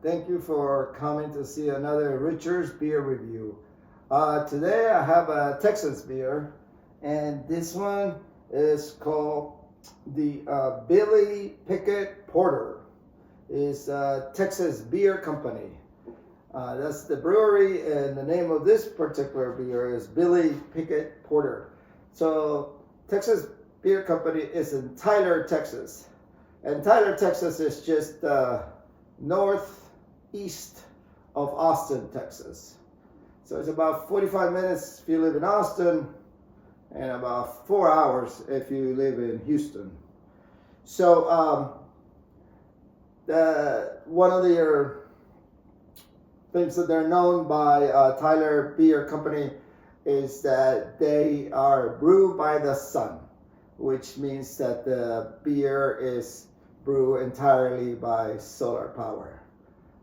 Thank you for coming to see another Richard's beer review. Today I have a Texas beer, and this one is called the Billy Pickett Porter. It's Texas Beer Company. That's the brewery, and the name of this particular beer is Billy Pickett Porter. So Texas Beer Company is in Tyler, Texas. And Tyler, Texas is just northeast of Austin, Texas. So it's about 45 minutes if you live in Austin, and about 4 hours if you live in Houston. So one of their things that they're known by Tyler Beer Company is that they are brewed by the sun, which means that the beer is brewed entirely by solar power.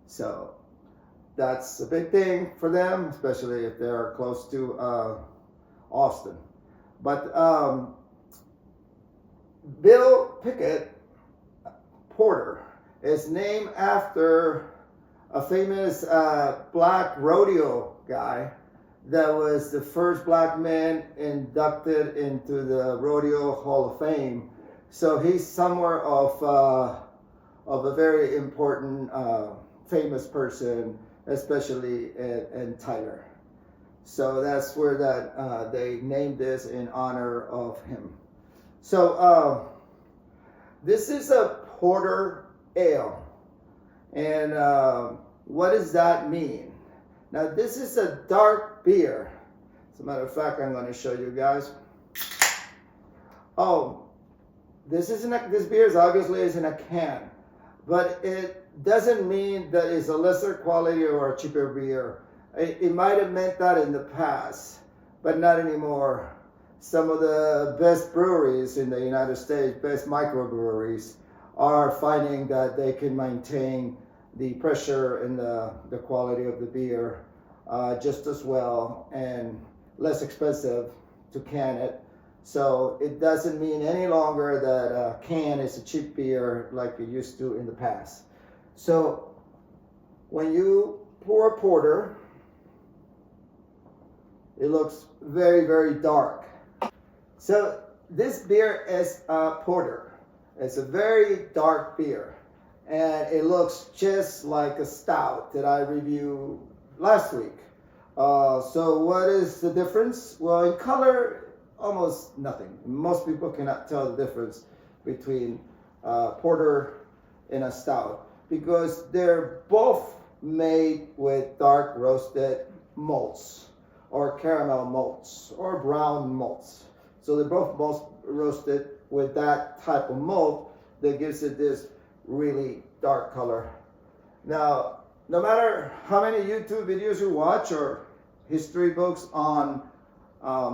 So that's a big thing for them, especially if they're close to Austin. But Bill Pickett Porter is named after a famous black rodeo guy that was the first black man inducted into the Rodeo Hall of Fame. So he's somewhere of a very important famous person, especially in Tyler. So that's where that they named this in honor of him. So this is a porter ale, and what does that mean? Now this is a dark beer. As a matter of fact, I'm going to show you guys. Oh, this beer is obviously in a can, but it doesn't mean that it's a lesser quality or a cheaper beer. It might have meant that in the past, but not anymore. Some of the best breweries in the United States, best microbreweries, are finding that they can maintain the pressure and the quality of the beer just as well and less expensive to can it. So it doesn't mean any longer that a can is a cheap beer like it used to in the past. So when you pour a porter, it looks very, very dark. So this beer is a porter. It's a very dark beer, and it looks just like a stout that I reviewed last week. So what is the difference? Well, in color, almost nothing. Most people cannot tell the difference between porter and a stout because they're both made with dark roasted malts or caramel malts or brown malts. So they're both roasted with that type of malt that gives it this really dark color. Now, no matter how many YouTube videos you watch or history books on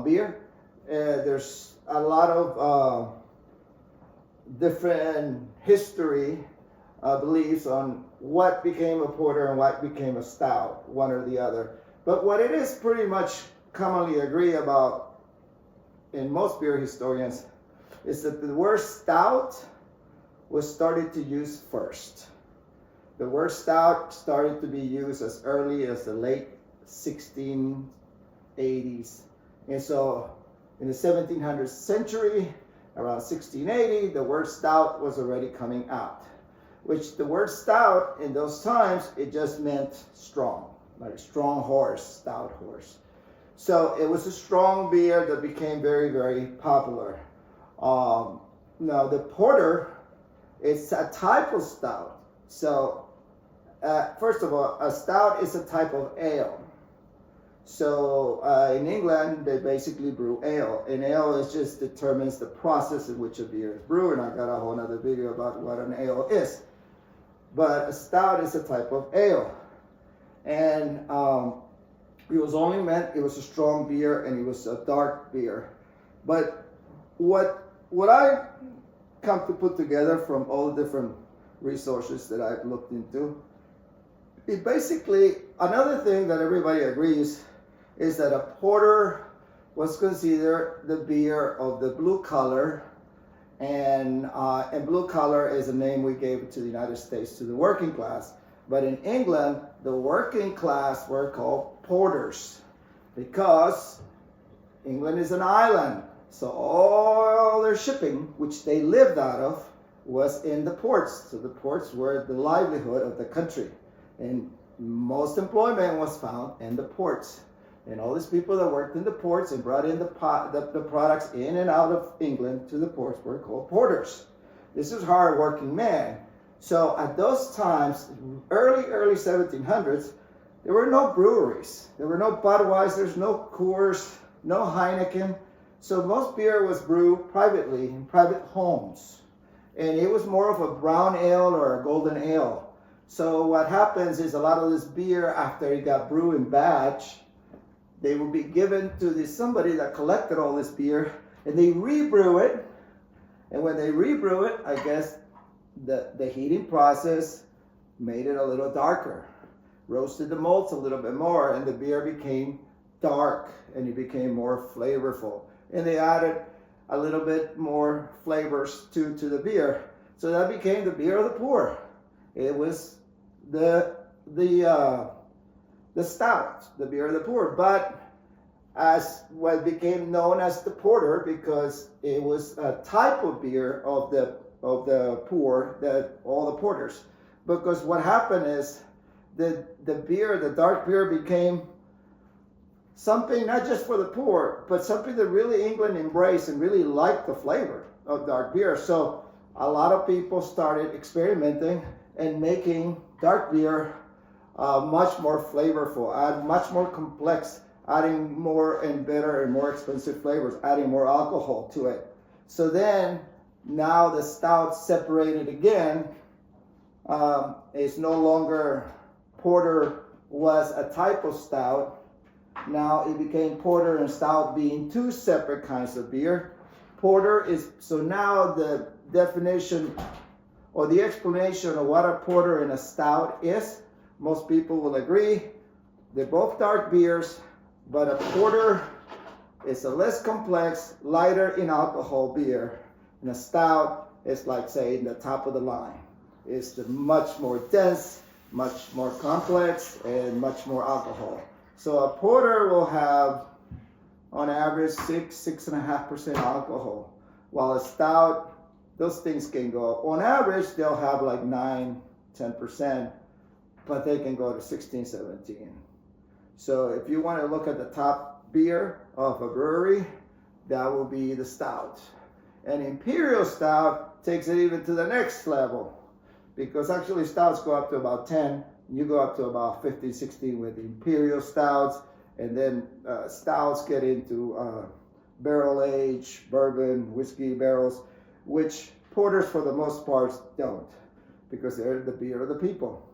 beer, there's a lot of different history beliefs on what became a porter and what became a stout, one or the other. But what it is pretty much commonly agree about in most beer historians is that the word stout was started to use first. The word stout started to be used as early as the late 1680s. And so in the 1700th century, around 1680, the word stout was already coming out. Which the word stout in those times, it just meant strong, like a strong horse, stout horse. So it was a strong beer that became very, very popular. Now the porter, it's a type of stout. So first of all, a stout is a type of ale. So in England, they basically brew ale. And ale is just determines the process in which a beer is brewed. And I got a whole other video about what an ale is. But a stout is a type of ale. And it was only meant, it was a strong beer and it was a dark beer. But what I come to put together from all the different resources that I've looked into, it basically, another thing that everybody agrees is that a porter was considered the beer of the blue collar, and blue collar is a name we gave to the United States, to the working class. But in England, the working class were called porters because England is an island. So all their shipping, which they lived out of, was in the ports. So the ports were the livelihood of the country. And most employment was found in the ports. And all these people that worked in the ports and brought in the products in and out of England to the ports were called porters. This is hard-working men. So at those times, early 1700s, there were no breweries. There were no Budweisers, no Coors, no Heineken. So most beer was brewed privately in private homes. And it was more of a brown ale or a golden ale. So what happens is a lot of this beer, after it got brewed in batch, they would be given to somebody that collected all this beer, and they rebrew it. And when they rebrew it, I guess the heating process made it a little darker, roasted the malts a little bit more, and the beer became dark and it became more flavorful. And they added a little bit more flavors to the beer. So that became the beer of the poor. It was the stout, the beer of the poor. But as what became known as the porter, because it was a type of beer of the poor, that all the porters. Because what happened is the beer, the dark beer, became something not just for the poor, but something that really England embraced and really liked the flavor of dark beer. So a lot of people started experimenting and making dark beer much more flavorful, much more complex, adding more and better and more expensive flavors, adding more alcohol to it. So then, now the stout separated again. It's no longer porter was a type of stout. Now it became porter and stout being two separate kinds of beer. Porter is, so now the definition or the explanation of what a porter and a stout is, most people will agree. They're both dark beers, but a porter is a less complex, lighter in alcohol beer. And a stout is like, say, in the top of the line. It's the much more dense, much more complex, and much more alcohol. So a porter will have, on average, 6.5% alcohol. While a stout, those things can go, on average, they'll have like 9-10%, but they can go to 16-17. So if you want to look at the top beer of a brewery, that will be the stout. And imperial stout takes it even to the next level, because actually stouts go up to about 10. You go up to about 15, 16 with imperial stouts, and then stouts get into barrel aged bourbon, whiskey barrels, which porters for the most part don't, because they're the beer of the people.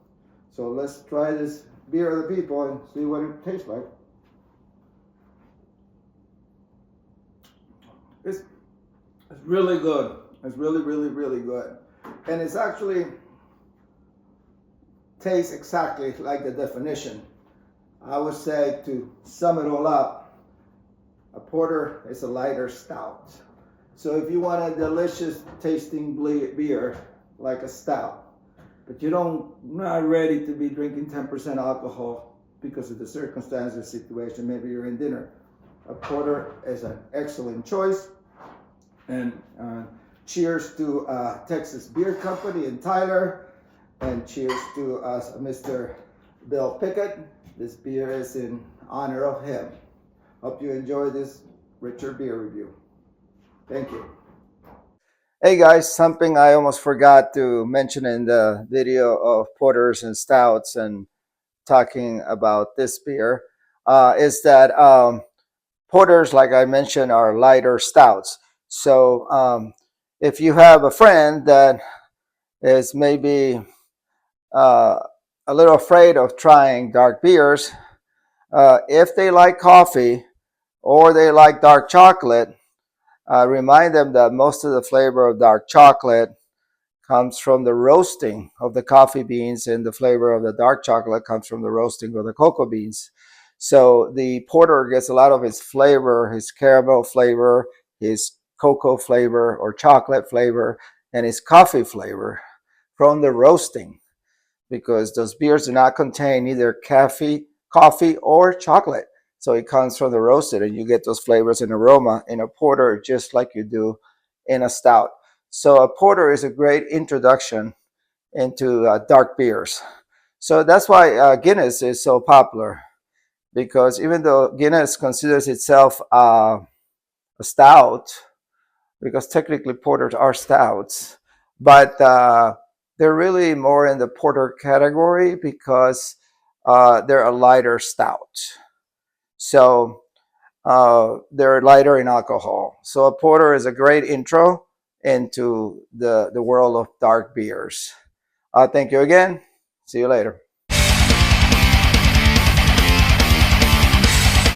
So let's try this beer of the people and see what it tastes like. It's really good. It's really, really, really good. And it's actually tastes exactly like the definition. I would say, to sum it all up, a porter is a lighter stout. So if you want a delicious tasting beer like a stout, but not ready to be drinking 10% alcohol because of the circumstances, situation, maybe you're in dinner, a porter is an excellent choice. And cheers to Texas Beer Company in Tyler, and cheers to Mr. Bill Pickett. This beer is in honor of him. Hope you enjoy this Richard beer review. Thank you. Hey guys, something I almost forgot to mention in the video of porters and stouts and talking about this beer is that porters, like I mentioned, are lighter stouts. So if you have a friend that is maybe a little afraid of trying dark beers, if they like coffee or they like dark chocolate, remind them that most of the flavor of dark chocolate comes from the roasting of the coffee beans, and the flavor of the dark chocolate comes from the roasting of the cocoa beans. So the porter gets a lot of his flavor, his caramel flavor, his cocoa flavor or chocolate flavor, and his coffee flavor from the roasting. because those beers do not contain either coffee or chocolate. So it comes from the roasted, and you get those flavors and aroma in a porter just like you do in a stout. So a porter is a great introduction into dark beers. So that's why Guinness is so popular, because even though Guinness considers itself a stout, because technically porters are stouts, but they're really more in the porter category because they're a lighter stout. So they're lighter in alcohol. So a porter is a great intro into the world of dark beers. Thank you again. See you later.